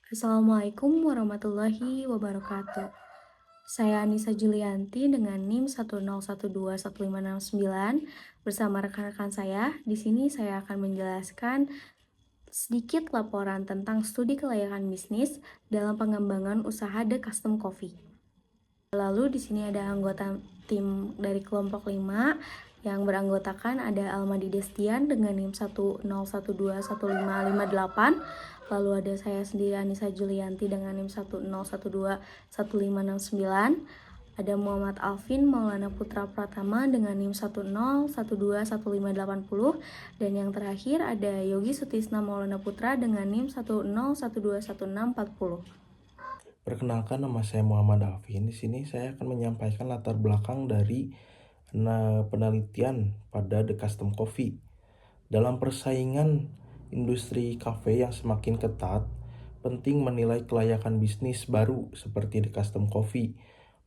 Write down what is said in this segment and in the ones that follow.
Assalamualaikum warahmatullahi wabarakatuh. Saya Anissa Julianti dengan NIM 101215669 bersama rekan-rekan saya. Di sini saya akan menjelaskan sedikit laporan tentang studi kelayakan bisnis dalam pengembangan usaha The Custom Coffee. Lalu di sini ada anggota tim dari kelompok 5 yang beranggotakan ada Almadi Destian dengan NIM 101215558. Lalu ada saya sendiri Anissa Julianti dengan NIM 101215569. Ada Muhammad Alvin Maulana Putra Pratama dengan NIM 101215810. Dan yang terakhir ada Yogi Sutisna Maulana Putra dengan NIM 101121640. Perkenalkan, nama saya Muhammad Alvin. Di sini saya akan menyampaikan latar belakang dari penelitian pada The Custom Coffee. Dalam persaingan industri kafe yang semakin ketat, penting menilai kelayakan bisnis baru seperti The Custom Coffee.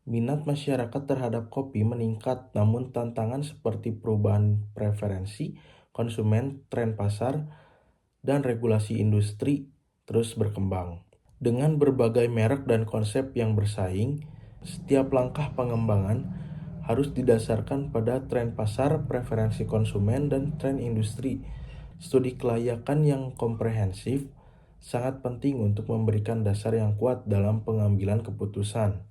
Minat masyarakat terhadap kopi meningkat, namun tantangan seperti perubahan preferensi konsumen, tren pasar, dan regulasi industri terus berkembang. Dengan berbagai merek dan konsep yang bersaing, setiap langkah pengembangan harus didasarkan pada tren pasar, preferensi konsumen, dan tren industri. Studi kelayakan yang komprehensif sangat penting untuk memberikan dasar yang kuat dalam pengambilan keputusan.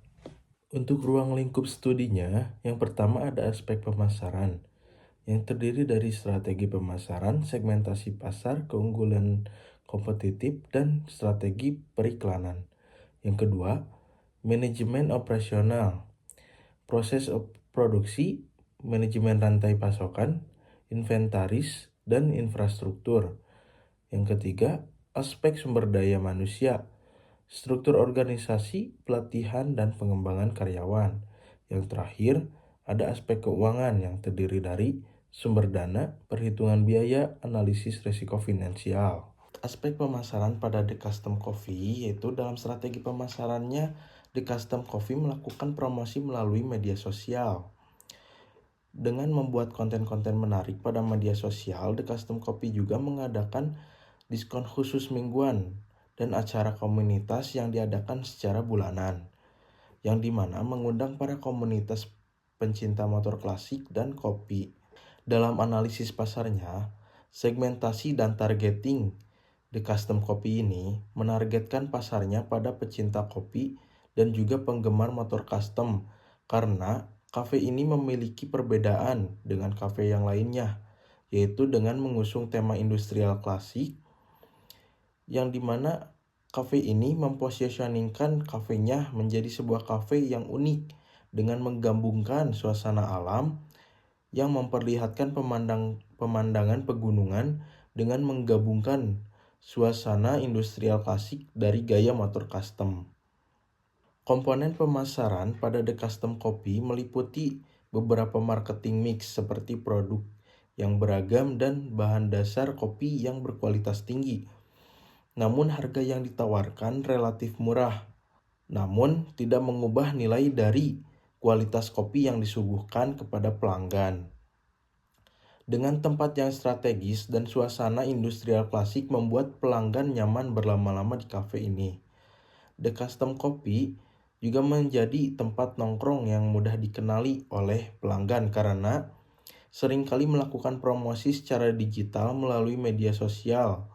Untuk ruang lingkup studinya, yang pertama ada aspek pemasaran, yang terdiri dari strategi pemasaran, segmentasi pasar, keunggulan kompetitif, dan strategi periklanan. Yang kedua, manajemen operasional, proses produksi, manajemen rantai pasokan, inventaris, dan infrastruktur. Yang ketiga, aspek sumber daya manusia, struktur organisasi, pelatihan, dan pengembangan karyawan. Yang terakhir, ada aspek keuangan yang terdiri dari sumber dana, perhitungan biaya, analisis risiko finansial. Aspek pemasaran pada The Custom Coffee yaitu dalam strategi pemasarannya, The Custom Coffee melakukan promosi melalui media sosial. Dengan membuat konten-konten menarik pada media sosial, The Custom Coffee juga mengadakan diskon khusus mingguan dan acara komunitas yang diadakan secara bulanan, yang dimana mengundang para komunitas pencinta motor klasik dan kopi. Dalam analisis pasarnya, segmentasi dan targeting The Custom Coffee ini menargetkan pasarnya pada pecinta kopi dan juga penggemar motor custom, karena kafe ini memiliki perbedaan dengan kafe yang lainnya, yaitu dengan mengusung tema industrial klasik, yang dimana kafe ini mempositioningkan kafenya menjadi sebuah kafe yang unik dengan menggabungkan suasana alam yang memperlihatkan pemandangan pegunungan dengan menggabungkan suasana industrial klasik dari gaya motor custom. Komponen pemasaran pada The Custom Coffee meliputi beberapa marketing mix seperti produk yang beragam dan bahan dasar kopi yang berkualitas tinggi. Namun harga yang ditawarkan relatif murah, namun tidak mengubah nilai dari kualitas kopi yang disuguhkan kepada pelanggan. Dengan tempat yang strategis dan suasana industrial klasik membuat pelanggan nyaman berlama-lama di kafe ini. The Custom Coffee juga menjadi tempat nongkrong yang mudah dikenali oleh pelanggan karena seringkali melakukan promosi secara digital melalui media sosial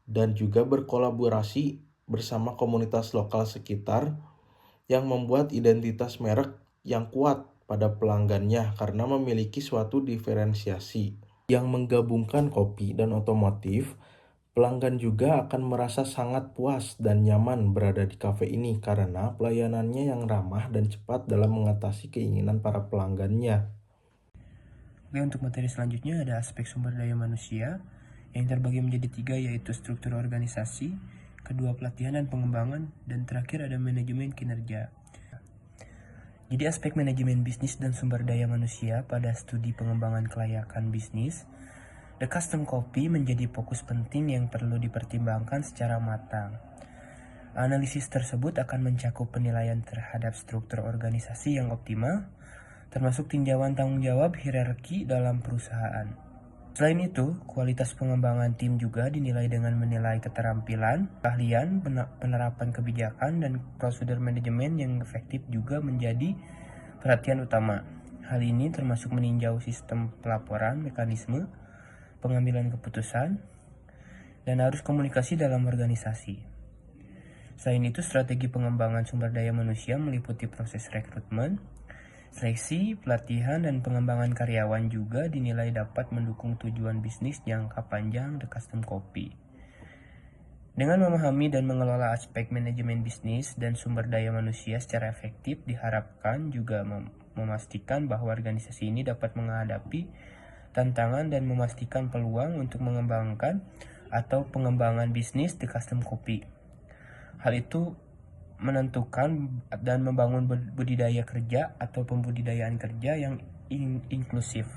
dan juga berkolaborasi bersama komunitas lokal sekitar yang membuat identitas merek yang kuat pada pelanggannya karena memiliki suatu diferensiasi. Yang menggabungkan kopi dan otomotif, pelanggan juga akan merasa sangat puas dan nyaman berada di kafe ini karena pelayanannya yang ramah dan cepat dalam mengatasi keinginan para pelanggannya. Oke, untuk materi selanjutnya ada aspek sumber daya manusia yang terbagi menjadi 3, yaitu struktur organisasi, kedua pelatihan dan pengembangan, dan terakhir ada manajemen kinerja. Jadi aspek manajemen bisnis dan sumber daya manusia pada studi pengembangan kelayakan bisnis, The Custom Coffee menjadi fokus penting yang perlu dipertimbangkan secara matang. Analisis tersebut akan mencakup penilaian terhadap struktur organisasi yang optimal, termasuk tinjauan tanggung jawab hierarki dalam perusahaan. Selain itu, kualitas pengembangan tim juga dinilai dengan menilai keterampilan, keahlian, penerapan kebijakan, dan prosedur manajemen yang efektif juga menjadi perhatian utama. Hal ini termasuk meninjau sistem pelaporan, mekanisme, pengambilan keputusan, dan arus komunikasi dalam organisasi. Selain itu, strategi pengembangan sumber daya manusia meliputi proses rekrutmen, seleksi, pelatihan, dan pengembangan karyawan juga dinilai dapat mendukung tujuan bisnis jangka panjang The Custom Coffee. Dengan memahami dan mengelola aspek manajemen bisnis dan sumber daya manusia secara efektif, diharapkan juga memastikan bahwa organisasi ini dapat menghadapi tantangan dan memastikan peluang untuk mengembangkan atau pengembangan bisnis The Custom Coffee. Hal itu menentukan dan membangun budidaya kerja atau pembudidayaan kerja yang inklusif,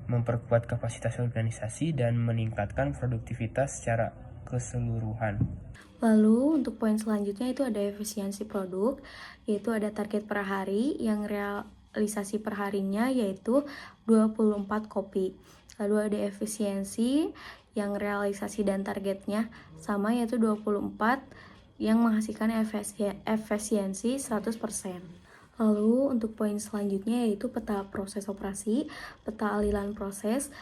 memperkuat kapasitas organisasi, dan meningkatkan produktivitas secara keseluruhan. Lalu untuk poin selanjutnya itu ada efisiensi produk, yaitu ada target per hari yang realisasi per harinya yaitu 24 kopi. Lalu ada efisiensi yang realisasi dan targetnya sama yaitu 24 yang menghasilkan efisiensi 100%. Lalu untuk poin selanjutnya yaitu peta proses operasi, peta aliran proses,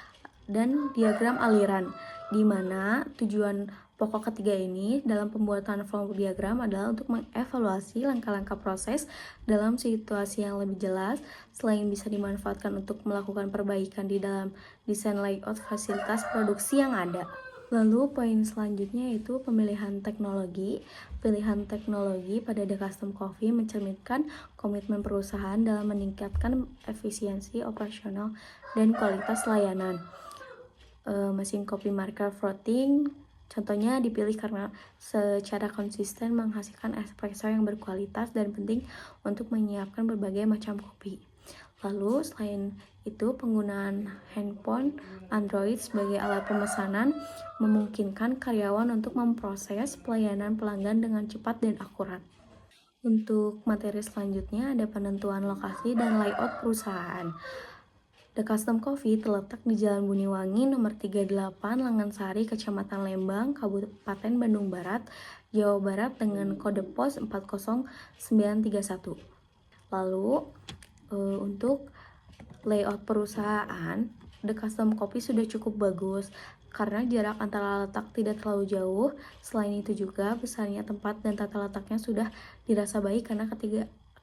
dan diagram aliran, di mana tujuan pokok ketiga ini dalam pembuatan flow diagram adalah untuk mengevaluasi langkah-langkah proses dalam situasi yang lebih jelas, selain bisa dimanfaatkan untuk melakukan perbaikan di dalam desain layout fasilitas produksi yang ada. Lalu poin selanjutnya yaitu pemilihan teknologi. Pilihan teknologi pada The Custom Coffee mencerminkan komitmen perusahaan dalam meningkatkan efisiensi operasional dan kualitas layanan. Mesin kopi marker frotting contohnya dipilih karena secara konsisten menghasilkan espresso yang berkualitas dan penting untuk menyiapkan berbagai macam kopi. Lalu selain itu penggunaan handphone Android sebagai alat pemesanan memungkinkan karyawan untuk memproses pelayanan pelanggan dengan cepat dan akurat. Untuk materi selanjutnya ada penentuan lokasi dan layout perusahaan. The Custom Coffee terletak di Jalan Buniwangi nomor 38 Langansari, Kecamatan Lembang, Kabupaten Bandung Barat, Jawa Barat dengan kode pos 40931. Lalu untuk layout perusahaan, The Custom Coffee sudah cukup bagus karena jarak antara letak tidak terlalu jauh. Selain itu juga besarnya tempat dan tata letaknya sudah dirasa baik karena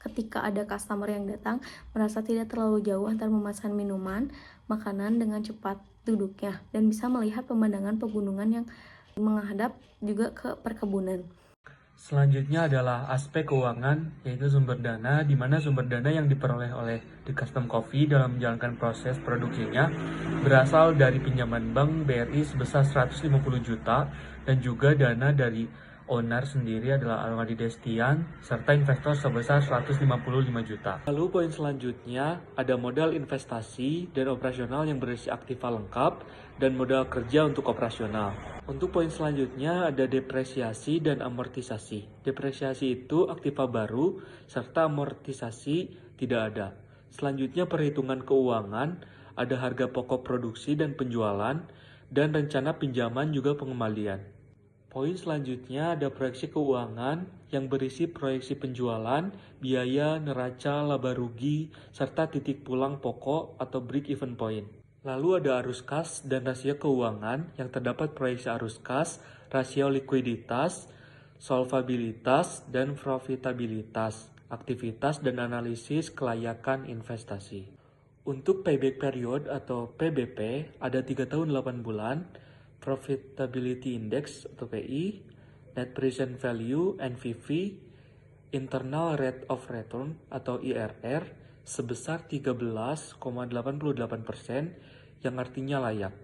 ketika ada customer yang datang merasa tidak terlalu jauh antar memesan minuman, makanan dengan cepat duduknya dan bisa melihat pemandangan pegunungan yang menghadap juga ke perkebunan. Selanjutnya adalah aspek keuangan, yaitu sumber dana, di mana sumber dana yang diperoleh oleh The Custom Coffee dalam menjalankan proses produksinya berasal dari pinjaman bank BRI sebesar 150 juta dan juga dana dari owner sendiri adalah Almadi Destian serta investor sebesar 155 juta. Lalu poin selanjutnya ada modal investasi dan operasional yang berisi aktiva lengkap dan modal kerja untuk operasional. Untuk poin selanjutnya ada depresiasi dan amortisasi. Depresiasi itu aktiva baru serta amortisasi tidak ada. Selanjutnya perhitungan keuangan, ada harga pokok produksi dan penjualan, dan rencana pinjaman juga pengembalian. Poin selanjutnya ada proyeksi keuangan yang berisi proyeksi penjualan, biaya, neraca, laba rugi, serta titik pulang pokok atau break even point. Lalu ada arus kas dan rasio keuangan yang terdapat proyeksi arus kas, rasio likuiditas, solvabilitas, dan profitabilitas, aktivitas dan analisis kelayakan investasi. Untuk payback period atau PBP ada 3 tahun 8 bulan, Profitability Index atau PI, Net Present Value NPV, Internal Rate of Return atau IRR sebesar 13,88% yang artinya layak.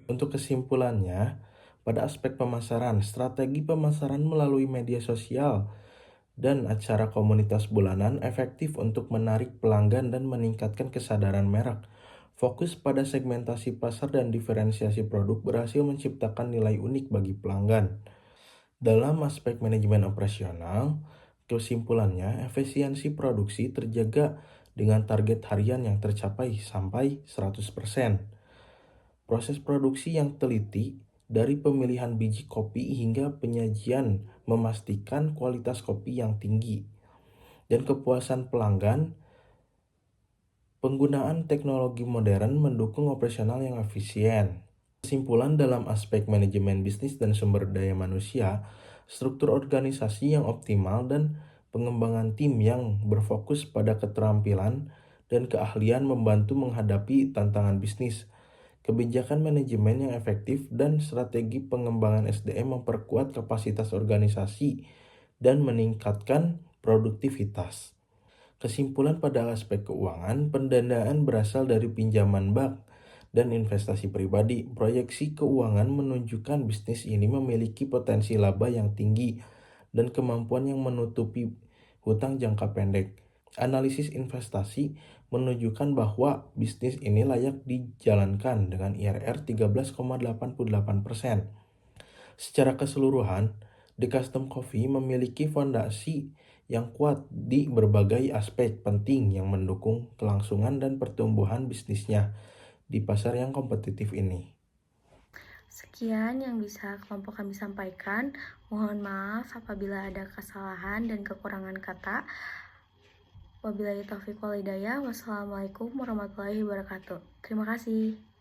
Untuk kesimpulannya, pada aspek pemasaran, strategi pemasaran melalui media sosial dan acara komunitas bulanan efektif untuk menarik pelanggan dan meningkatkan kesadaran merek. Fokus pada segmentasi pasar dan diferensiasi produk berhasil menciptakan nilai unik bagi pelanggan. Dalam aspek manajemen operasional, kesimpulannya efisiensi produksi terjaga dengan target harian yang tercapai sampai 100%. Proses produksi yang teliti dari pemilihan biji kopi hingga penyajian memastikan kualitas kopi yang tinggi dan kepuasan pelanggan. Penggunaan teknologi modern mendukung operasional yang efisien. Kesimpulan dalam aspek manajemen bisnis dan sumber daya manusia, struktur organisasi yang optimal dan pengembangan tim yang berfokus pada keterampilan dan keahlian membantu menghadapi tantangan bisnis. Kebijakan manajemen yang efektif dan strategi pengembangan SDM memperkuat kapasitas organisasi dan meningkatkan produktivitas. Kesimpulan pada aspek keuangan, pendanaan berasal dari pinjaman bank dan investasi pribadi. Proyeksi keuangan menunjukkan bisnis ini memiliki potensi laba yang tinggi dan kemampuan yang menutupi hutang jangka pendek. Analisis investasi menunjukkan bahwa bisnis ini layak dijalankan dengan IRR 13,88%. Secara keseluruhan, The Custom Coffee memiliki fondasi yang kuat di berbagai aspek penting yang mendukung kelangsungan dan pertumbuhan bisnisnya di pasar yang kompetitif ini. Sekian yang bisa kelompok kami sampaikan. Mohon maaf apabila ada kesalahan dan kekurangan kata. Wabillahi taufiq wal hidayah. Wassalamualaikum warahmatullahi wabarakatuh. Terima kasih.